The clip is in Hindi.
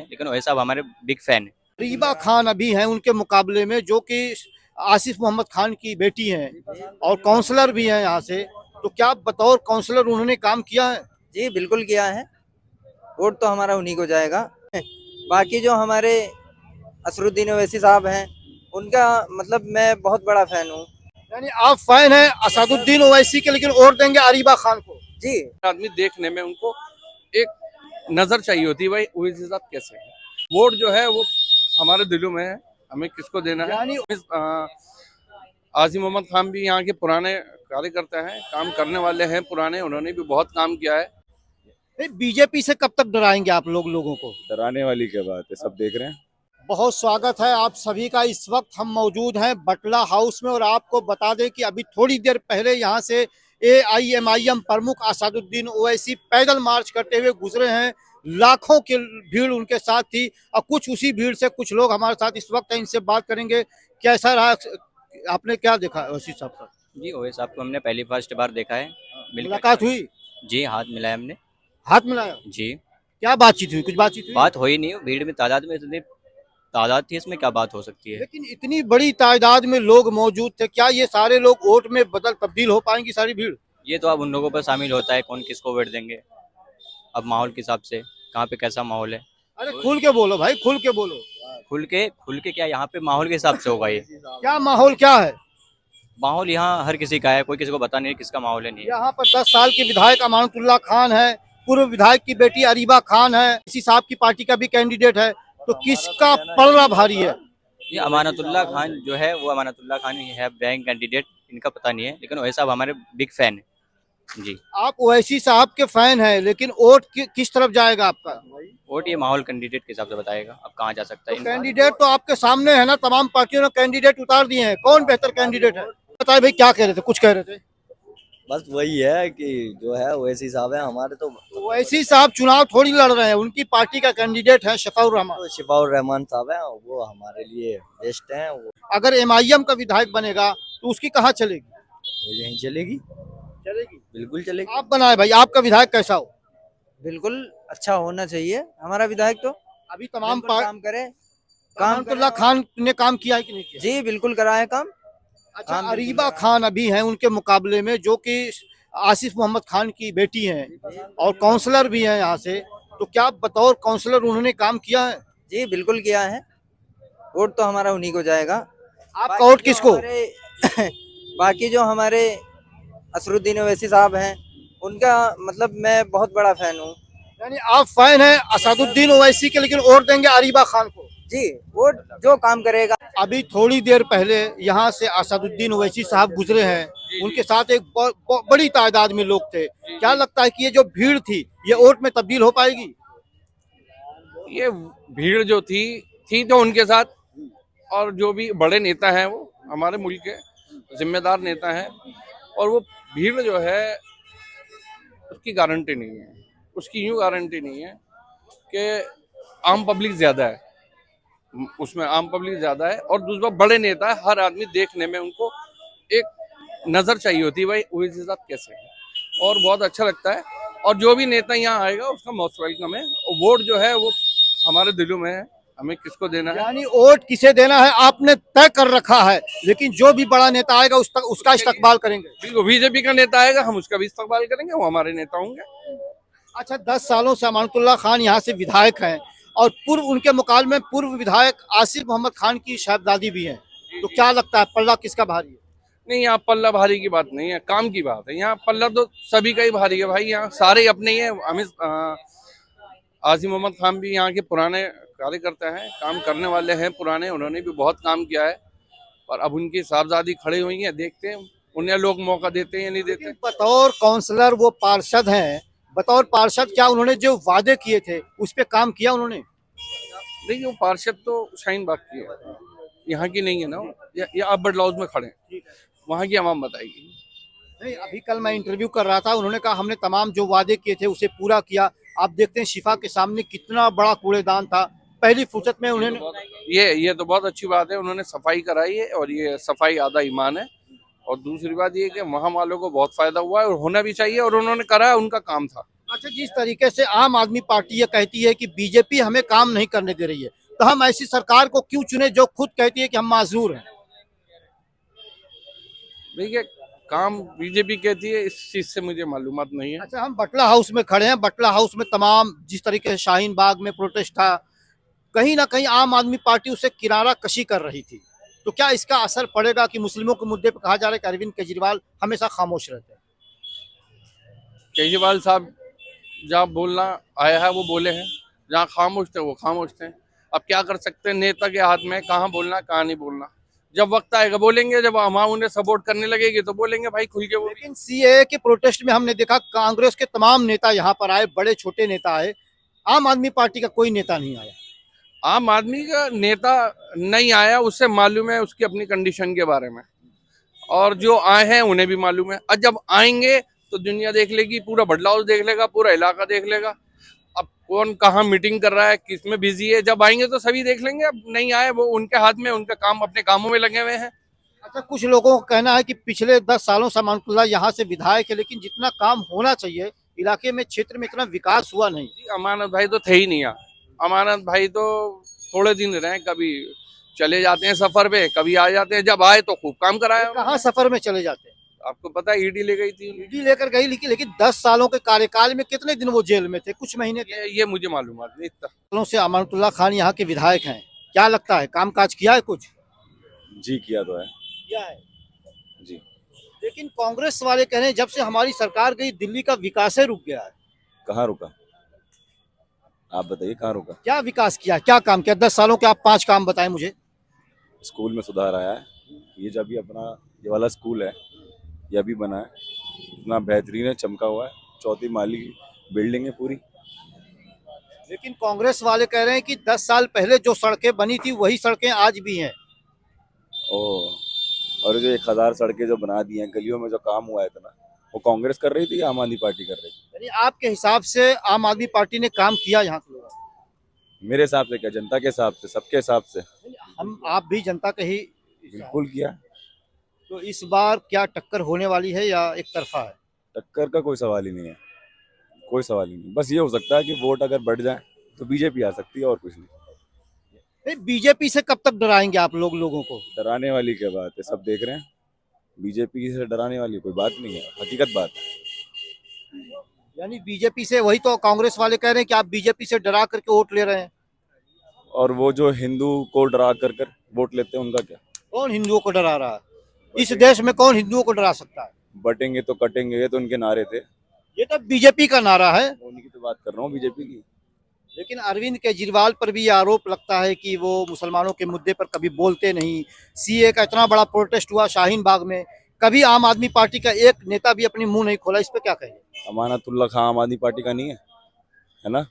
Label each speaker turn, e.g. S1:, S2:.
S1: लेकिन वैसे साहब हमारे बिग फैन है।
S2: रीबा खान अभी हैं उनके मुकाबले में, जो कि आसिफ मोहम्मद खान की बेटी हैं और काउंसलर भी हैं यहाँ से। तो क्या बतौर काउंसलर उन्होंने काम किया है?
S3: जी बिल्कुल किया है। वोट तो हमारा उन्हीं को जाएगा। बाकी जो हमारे असरुद्दीन ओवैसी साहब हैं, उनका मतलब मैं बहुत बड़ा फैन हूँ।
S2: यानी आप फैन हैं असदुद्दीन ओवैसी के, लेकिन वोट देंगे अरीबा खान को।
S3: जी
S4: आदमी देखने में उनको एक नजर चाहिए होती है, भाई ओवैसी साहब कैसे है। वोट जो है वो हमारे दिलों में है, हमें किसको देना है।
S2: यानी
S4: आसिफ मोहम्मद खान भी यहाँ के पुराने कार्यकर्ता हैं, काम करने वाले हैं पुराने, उन्होंने भी बहुत काम किया है।
S2: बीजेपी से कब तक डराएंगे आप लोगों को?
S5: डराने वाली क्या बात है, सब देख रहे हैं।
S2: बहुत स्वागत है आप सभी का। इस वक्त हम मौजूद हैं बटला हाउस में और आपको बता दें कि अभी थोड़ी देर पहले यहाँ से AIMIM प्रमुख असदुद्दीन ओवैसी पैदल मार्च करते हुए गुजरे हैं। लाखों की भीड़ उनके साथ थी और कुछ उसी भीड़ से कुछ लोग हमारे साथ इस वक्त हैं, इनसे बात करेंगे। कैसा रहा, आपने क्या देखा ओवैसी साहब का?
S1: जी ओवैसी साहब को हमने पहली फर्स्ट बार देखा है।
S2: मुलाकात हुई?
S1: जी हाथ मिलाया हमने।
S2: हाथ मिलाया?
S1: जी
S2: क्या बातचीत हुई? कुछ बातचीत हुई?
S1: बात हो ही नहीं, भीड़ में तादाद में इतनी तादाद थी, इसमें क्या बात हो सकती है।
S2: लेकिन इतनी बड़ी तादाद में लोग मौजूद थे, क्या ये सारे लोग वोट में बदल तब्दील हो पाएंगी सारी भीड़?
S1: ये तो अब उन लोगों पर शामिल होता है कौन किसको वोट देंगे, अब माहौल के हिसाब से कहाँ पे कैसा माहौल है।
S2: अरे खुल के बोलो भाई, खुल के बोलो।
S1: खुल के क्या, यहाँ पे माहौल के हिसाब से होगा ये।
S2: क्या माहौल क्या है?
S1: माहौल यहाँ हर किसी का है, कोई किसी को पता नहीं है किसका माहौल है नहीं है।
S2: यहाँ पर 10 साल के विधायक अमानतुल्लाह खान है, पूर्व विधायक की बेटी अरीबा खान है, इसी साहब की पार्टी का भी कैंडिडेट है। तो किसका पलड़ा भारी है?
S1: ये अमानतुल्लाह खान जो है वो अमानतुल्लाह खान ही है बैंक कैंडिडेट, इनका पता नहीं है, लेकिन वैसे साहब हमारे बिग फैन है। जी
S2: आप ओवैसी साहब के फैन हैं, लेकिन वोट किस तरफ जाएगा आपका?
S1: वोट ये माहौल कैंडिडेट के हिसाब से बताएगा, अब कहाँ जा सकता
S2: तो
S1: है।
S2: कैंडिडेट तो आपके सामने है ना, तमाम पार्टियों ने कैंडिडेट उतार दिए हैं। कौन बेहतर कैंडिडेट है बताए भाई? क्या कह रहे थे, कुछ कह रहे थे?
S6: बस वही है कि जो है वैसे हिसाब है हमारे तो
S2: ओवैसी साहब चुनाव थोड़ी लड़ रहे हैं, उनकी पार्टी का कैंडिडेट है शफाउर रहमान।
S6: शिफाउर रहमान साहब है, वो हमारे लिए बेस्ट हैं। वो
S2: अगर MIM का विधायक बनेगा तो उसकी कहाँ चलेगी?
S6: यहीं चलेगी,
S2: चलेगी।
S6: बिल्कुल चलेगी।
S2: आप बनाए भाई, आपका विधायक कैसा हो?
S3: बिल्कुल अच्छा होना चाहिए हमारा विधायक। तो
S2: अभी तमाम
S3: बिल्कुल काम करे,
S2: अमानतुल्लाह खान ने काम किया है कि नहीं किया?
S3: जी बिल्कुल करा है काम।
S2: अच्छा,
S3: काम बिल्कुल
S2: अरीबा
S3: करा है।
S2: खान अभी हैं उनके मुकाबले में, जो कि आसिफ मोहम्मद खान की बेटी हैं और काउंसलर भी हैं यहाँ से। तो क्या बतौर काउंसलर उन्होंने काम किया है?
S3: जी बिल्कुल किया है। वोट तो हमारा उन्हीं को जाएगा।
S2: आपका वोट किसको?
S3: बाकी जो हमारे असरुद्दीन ओवैसी साहब हैं, उनका मतलब मैं बहुत बड़ा फैन हूँ।
S2: यानी आप फैन हैं असदुद्दीन ओवैसी के, लेकिन वोट देंगे अरीबा खान को।
S3: जी वोट जो काम करेगा।
S2: अभी थोड़ी देर पहले यहाँ से असदुद्दीन ओवैसी साहब गुजरे हैं, उनके साथ एक बड़ी तादाद में लोग थे। क्या लगता है कि ये जो भीड़ थी ये वोट में तब्दील हो पाएगी?
S4: ये भीड़ जो थी तो उनके साथ, और जो भी बड़े नेता हैं वो हमारे मुल्क के जिम्मेदार नेता हैं, और वो भीड़ जो है उसकी गारंटी नहीं है, उसकी यूं गारंटी नहीं है कि आम पब्लिक ज्यादा है, उसमें आम पब्लिक ज्यादा है, और दूसरा बड़े नेता है, हर आदमी देखने में उनको एक नजर चाहिए होती है, भाई ओवैसी साहब कैसे है, और बहुत अच्छा लगता है। और जो भी नेता यहाँ आएगा उसका मोस्ट वेलकम है, और वोट जो है वो हमारे दिलों में है, हमें किसको देना है।
S2: यानी वोट किसे देना है आपने तय कर रखा है, लेकिन जो भी बड़ा नेता आएगा उसका इस्तकबाल करेंगे।
S4: बिल्कुल, बीजेपी का नेता आएगा हम उसका भी इस्तेमाल करेंगे, वो हमारे नेता होंगे।
S2: अच्छा, 10 सालों से अमानतुल्लाह खान यहाँ से विधायक हैं और पूर्व उनके मुकाबले में पूर्व विधायक आसिफ मोहम्मद खान की साहबजादी भी हैं। तो क्या लगता है पल्ला किसका भारी है?
S4: नहीं, यहाँ पल्ला भारी की बात नहीं है, काम की बात है। यहाँ पल्ला तो सभी का ही भारी है भाई, यहाँ सारे अपने ही है। आसिफ मोहम्मद खान भी यहाँ के पुराने कार्यकर्ता हैं, काम करने वाले हैं पुराने, उन्होंने भी बहुत काम किया है, और अब उनकी साहबजादी खड़ी हुई है, देखते हैं उन्हें लोग मौका देते हैं या नहीं देते।
S2: बतौर काउंसलर वो पार्षद हैं, बतौर पार्षद क्या उन्होंने जो वादे किए थे उस पे काम किया उन्होंने?
S4: देखिए, वो पार्षद तो शाहीन बाग की है, यहाँ की नहीं है ना, या आप बडला हाउस में खड़े हैं, वहाँ की आवाम बताएगी।
S2: नहीं, अभी कल मैं इंटरव्यू कर रहा था, उन्होंने कहा हमने तमाम जो वादे किए थे उसे पूरा किया। आप देखते हैं शिफा के सामने कितना बड़ा कूड़ेदान था, पहली फुर्सत में उन्होंने
S4: ये तो बहुत अच्छी बात है, उन्होंने सफाई कराई है, और ये सफाई आधा ईमान है। और दूसरी बात ये कि वहाँ वालों को बहुत फायदा हुआ है, और होना भी चाहिए, और उन्होंने करा है, उनका काम था।
S2: अच्छा, जिस तरीके से आम आदमी पार्टी ये कहती है कि बीजेपी हमें काम नहीं करने दे रही है, तो हम ऐसी सरकार को क्यों चुने जो खुद कहती है कि हम माजूर हैं?
S4: देखिए, काम बीजेपी कहती है, इस चीज से मुझे मालूमात नहीं है।
S2: अच्छा, हम बटला हाउस में खड़े हैं। बटला हाउस में तमाम जिस तरीके से शाहीन बाग में प्रोटेस्ट था, कहीं ना कहीं आम आदमी पार्टी उसे किनारा कशी कर रही थी। तो क्या इसका असर पड़ेगा कि मुस्लिमों के मुद्दे पर कहा जा रहा है कि अरविंद केजरीवाल हमेशा खामोश रहते हैं?
S4: केजरीवाल साहब जहाँ बोलना आया है वो बोले हैं, जहाँ खामोश थे वो खामोश थे। अब क्या कर सकते हैं, नेता के हाथ में कहाँ बोलना कहाँ नहीं बोलना। जब वक्त आएगा बोलेंगे, जब हम उन्हें सपोर्ट करने लगेगी तो बोलेंगे भाई खुल के वो।
S2: लेकिन सीएए के प्रोटेस्ट में हमने देखा कांग्रेस के तमाम नेता यहाँ पर आए, बड़े छोटे नेता आए, आम आदमी पार्टी का कोई नेता नहीं आया।
S4: आम आदमी का नेता नहीं आया, उससे मालूम है उसकी अपनी कंडीशन के बारे में, और जो आए हैं उन्हें भी मालूम है। और जब आएंगे तो दुनिया देख लेगी, पूरा बदलाव देख लेगा, पूरा इलाका देख लेगा। अब कौन कहाँ मीटिंग कर रहा है, किस में बिजी है, जब आएंगे तो सभी देख लेंगे। अब नहीं आए, वो उनके हाथ में, उनका काम अपने कामों में लगे हुए हैं।
S2: अच्छा, कुछ लोगों का कहना है कि पिछले 10 सालों से अमानतुल्लाह यहाँ से विधायक है, लेकिन जितना काम होना चाहिए इलाके में, क्षेत्र में, इतना विकास हुआ नहीं।
S4: अमानत भाई तो थे ही नहीं यहाँ। अमानत भाई तो थोड़े दिन रहे, कभी चले जाते हैं सफर पे, कभी आ जाते हैं। जब आए तो खूब काम कराया।
S2: कहाँ सफर में चले जाते हैं?
S4: आपको पता है ईडी ले गई थी।
S2: ईडी लेकर गई, लेकिन 10 सालों के कार्यकाल में कितने दिन वो जेल में थे? कुछ महीने थे।
S4: ये मुझे मालूम नहीं इतना।
S2: सालों से अमानतुल्लाह खान यहाँ के विधायक हैं, क्या लगता है काम काज किया है कुछ?
S5: जी किया तो है।
S2: किया है,
S5: जी।
S2: लेकिन कांग्रेस वाले कह रहे हैं जब से हमारी सरकार गई दिल्ली का विकास ही रुक गया है।
S5: कहाँ रुका? आप बताइए कहाँ रुका?
S2: क्या विकास किया, क्या काम किया 10 सालों के? आप 5 काम बताएं मुझे।
S5: स्कूल में सुधार आया है। ये जब भी अपना ये वाला स्कूल है, ये अभी बना है, इतना बेहतरीन है, चमका हुआ है। 4थी माली की बिल्डिंग है पूरी।
S2: लेकिन कांग्रेस वाले कह रहे हैं कि 10 साल पहले जो सड़कें बनी थी वही सड़कें आज भी हैं।
S5: और जो 1000 सड़कें जो बना दी हैं, गलियों में जो काम हुआ है इतना, वो कांग्रेस कर रही थी या आम आदमी पार्टी कर रही थी?
S2: यानी आपके हिसाब से आम आदमी पार्टी ने काम किया यहाँ के लोगों का?
S5: मेरे हिसाब से क्या, जनता के हिसाब से, सबके हिसाब से
S2: हम आप भी जनता का ही
S5: बिल्कुल किया।
S2: तो इस बार क्या टक्कर होने वाली है या एक तरफा है?
S5: टक्कर का कोई सवाल ही नहीं है, कोई सवाल ही नहीं। बस ये हो सकता है कि वोट अगर बढ़ जाए तो बीजेपी आ सकती है, और कुछ नहीं।
S2: बीजेपी से कब तक डराएंगे आप लोगों को?
S5: डराने वाली क्या बात है, सब देख रहे हैं। बीजेपी से डराने वाली कोई बात नहीं है, हकीकत बात है।
S2: यानी बीजेपी से, वही तो कांग्रेस वाले कह रहे हैं कि आप बीजेपी से डरा करके वोट ले रहे हैं।
S5: और वो जो हिंदू को डरा कर वोट लेते हैं, उनका क्या?
S2: कौन हिंदुओं को डरा रहा है? इस देश में कौन हिंदुओं को डरा सकता है?
S5: बटेंगे तो कटेंगे, ये तो उनके नारे थे।
S2: ये तो बीजेपी का नारा है।
S5: उन्हीं की तो बात कर रहा हूँ, बीजेपी की।
S2: लेकिन अरविंद केजरीवाल पर भी ये आरोप लगता है कि वो मुसलमानों के मुद्दे पर कभी बोलते नहीं। सीए का इतना बड़ा प्रोटेस्ट हुआ शाहीन बाग में, कभी आम आदमी पार्टी का एक नेता भी अपनी मुंह नहीं खोला। इस पे क्या कहेंगे?
S5: अमानतुल्लाह खान आम आदमी पार्टी का नहीं है, है ना?